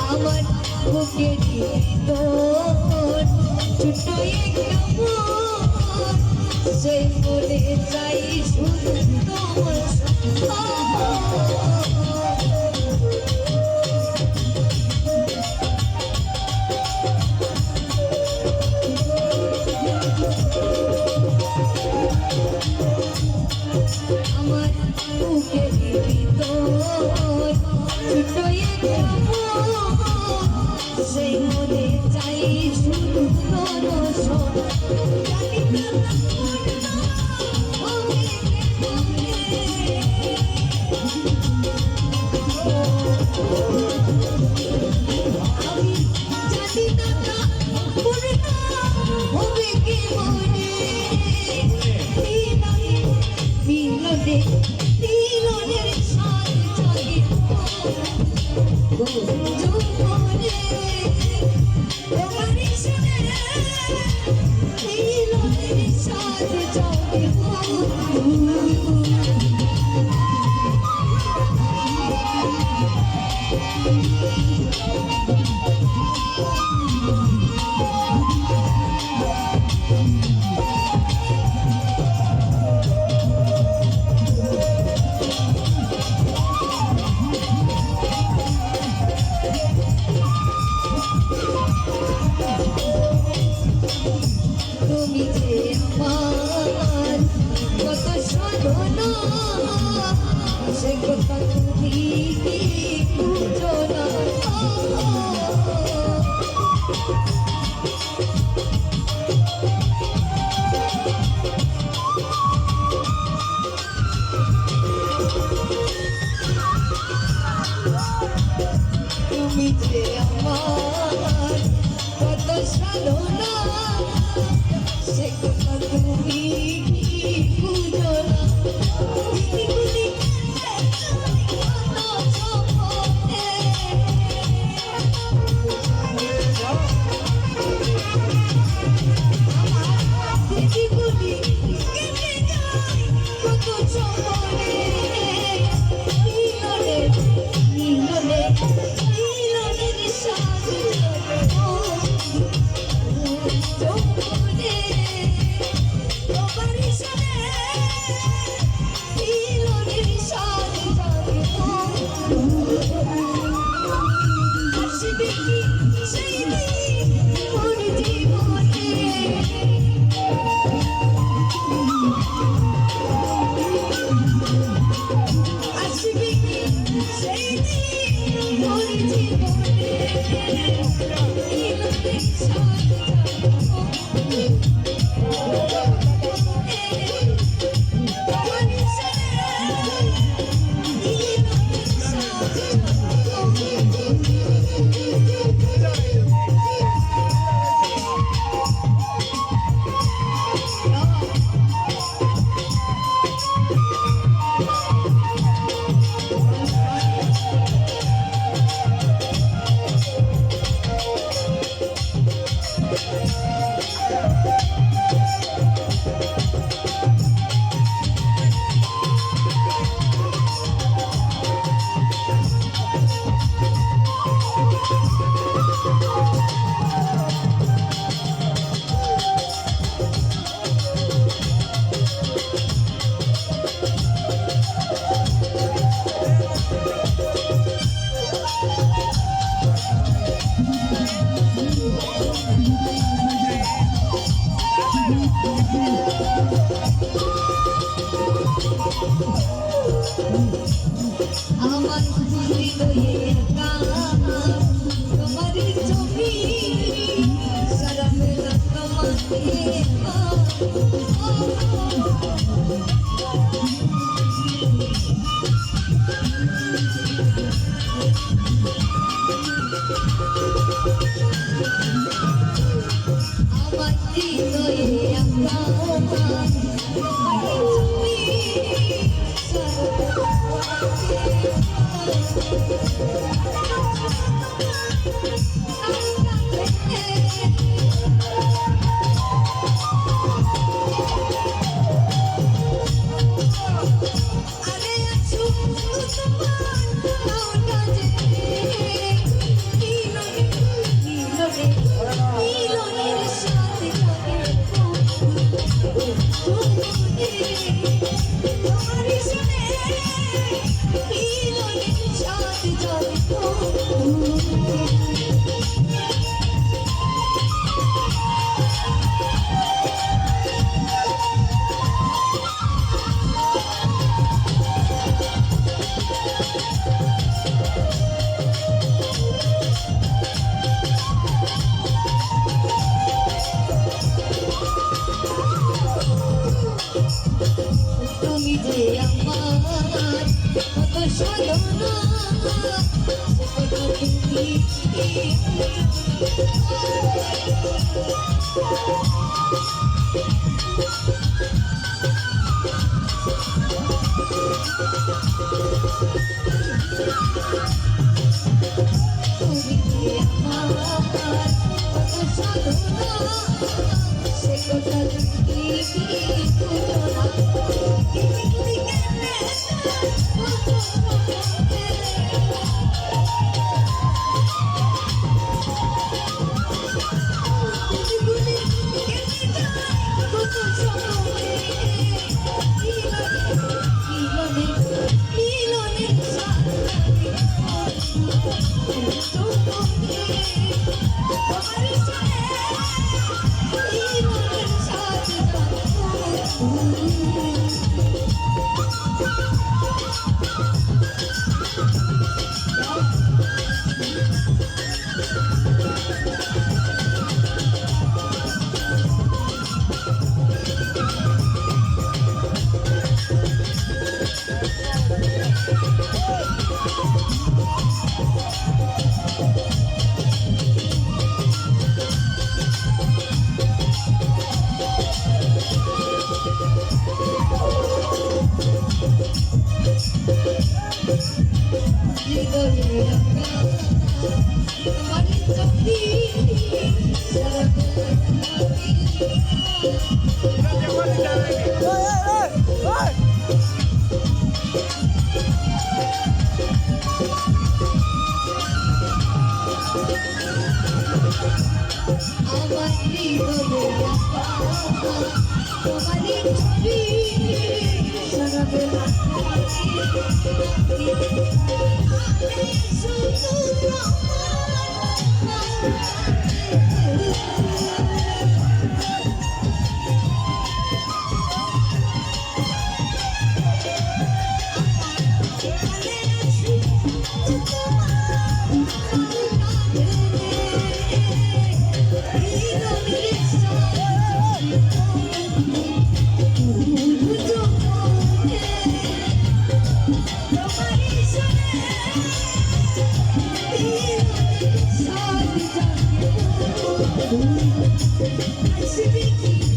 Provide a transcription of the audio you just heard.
আমার বুকে তোর ছোট্ট একটা মন সেই মনে চাই শুধু তোমার আমার বুকে তোর ছোট্ট একটা সেই মনে চাই শুধু তোর সোনা আমি জানি না হবে কি মনে মিলনে মিলনের সাথে যৌবনে তোমারই শুনে মিলনের সাথে চলে তুমি যে আমার কত সাধনা সে কথা তুমি বুঝো না তুমি যে আমার কত সাধনা সে কথা তুমি বুঝো না কত সময় মিলনের সাথে তোমারই সাথে মিলনের সাথে আসবে কি সেই দিন মোর জীবনে আসবে কি সেই দিন মোর জীবনে মিলনের সাথে আমার হৃদয়ে তোমার ছবি তুমি কি আমার কথা শোনো না সে কথা কি বুঝো না তুমি I see